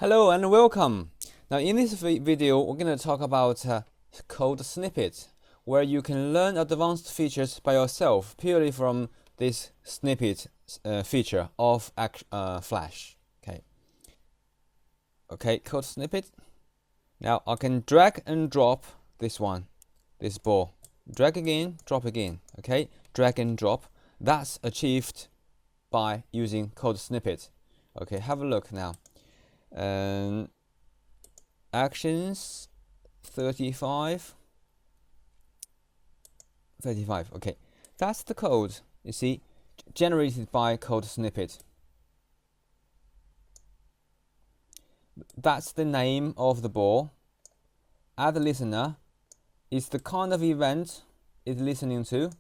Hello and welcome. Now in this video we're going to talk about code snippets, where you can learn advanced features by yourself purely from this snippet feature of Flash. Okay, code snippet. Now I can drag and drop this ball. Drag again, drop again. Okay, drag and drop. That's achieved by using code snippet. Okay, have a look now. Actions 35. Okay, that's the code, you see, generated by code snippet. That's the name of the ball. Add listener is the kind of event it's listening to.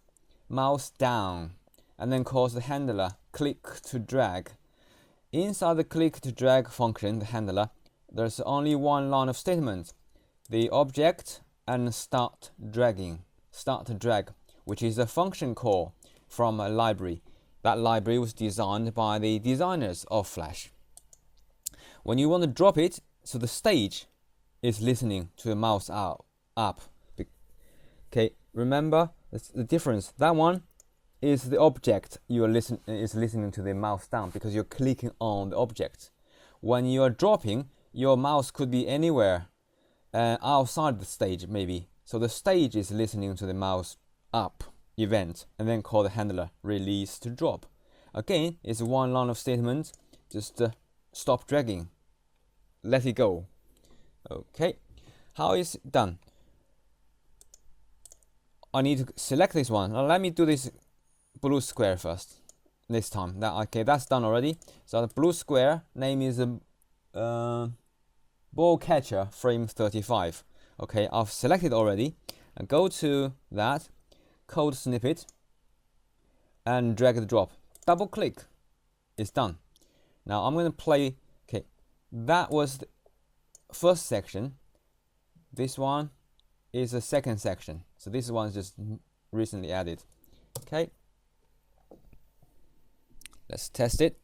Mouse down and then cause the handler click to drag. Inside the click to drag function, the handler, there's only one line of statement: the object and start drag, which is a function call from a library. That library was designed by the designers of Flash. When you want to drop it, so the stage is listening to the mouse up. Okay, remember the difference. That one is the object you are listening to the mouse down, because you're clicking on the object. When you are dropping, your mouse could be anywhere outside the stage maybe. So the stage is listening to the mouse up event and then call the handler release to drop. Again, it's one line of statement. Just stop dragging. Let it go. Okay, how is it done? I need to select this one. Now let me do this blue square first. This time, that's done already. So the blue square name is ball catcher frame 35. Okay, I've selected already. And go to that code snippet and drag and drop. Double click. It's done. Now I'm going to play. Okay, that was the first section. This one is the second section. So this one is just recently added. Okay. Let's test it.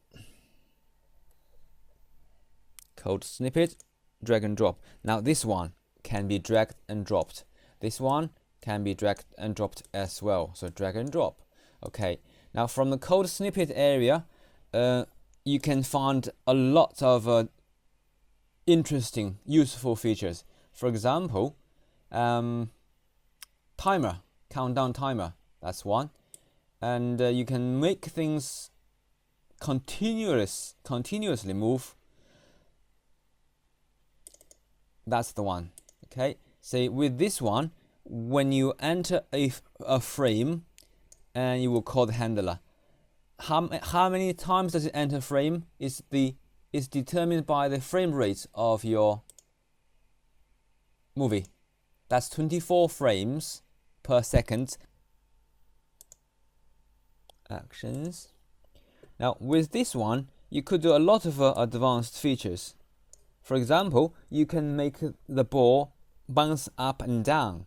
Code snippet, drag and drop. Now this one can be dragged and dropped. This one can be dragged and dropped as well. So drag and drop. Okay. Now from the code snippet area, you can find a lot of interesting, useful features. For example, timer, countdown timer. That's one. And you can make things continuously move. That's the one. Okay, say with this one, when you enter a frame, and you will call the handler, how many times does it enter frame is determined by the frame rate of your movie. That's 24 frames per second. Actions. Now with this one, you could do a lot of advanced features. For example, you can make the ball bounce up and down,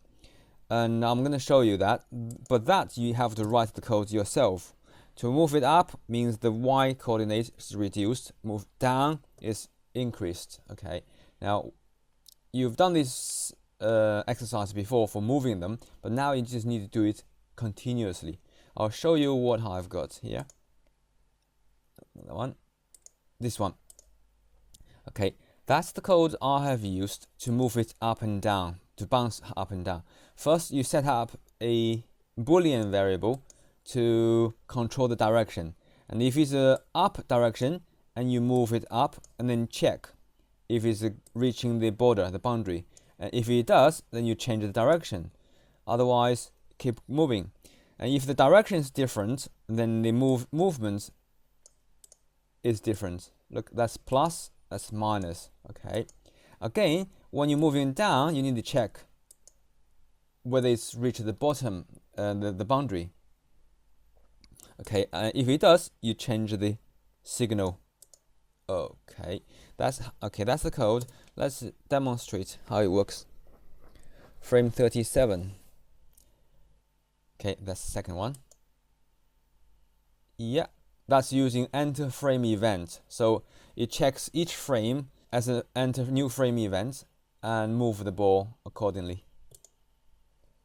and I'm going to show you that, but that you have to write the code yourself. To move it up means the y coordinate is reduced, move down is increased. Okay, now you've done this exercise before for moving them, but now you just need to do it continuously. I'll show you what I've got here. Another one, this one. Okay, that's the code I have used to move it up and down, to bounce up and down. First, you set up a Boolean variable to control the direction, and if it's a up direction, and you move it up, and then check if it's reaching the border, the boundary. And if it does, then you change the direction. Otherwise, keep moving. And if the direction is different, then the movement is different. Look, that's plus, that's minus. Okay. Again, when you're moving down, you need to check whether it's reached the bottom, the boundary. Okay, if it does, you change the signal. Okay, that's the code. Let's demonstrate how it works. Frame 37. Okay, that's the second one. Yeah, that's using enter frame event. So it checks each frame as an enter new frame event and move the ball accordingly.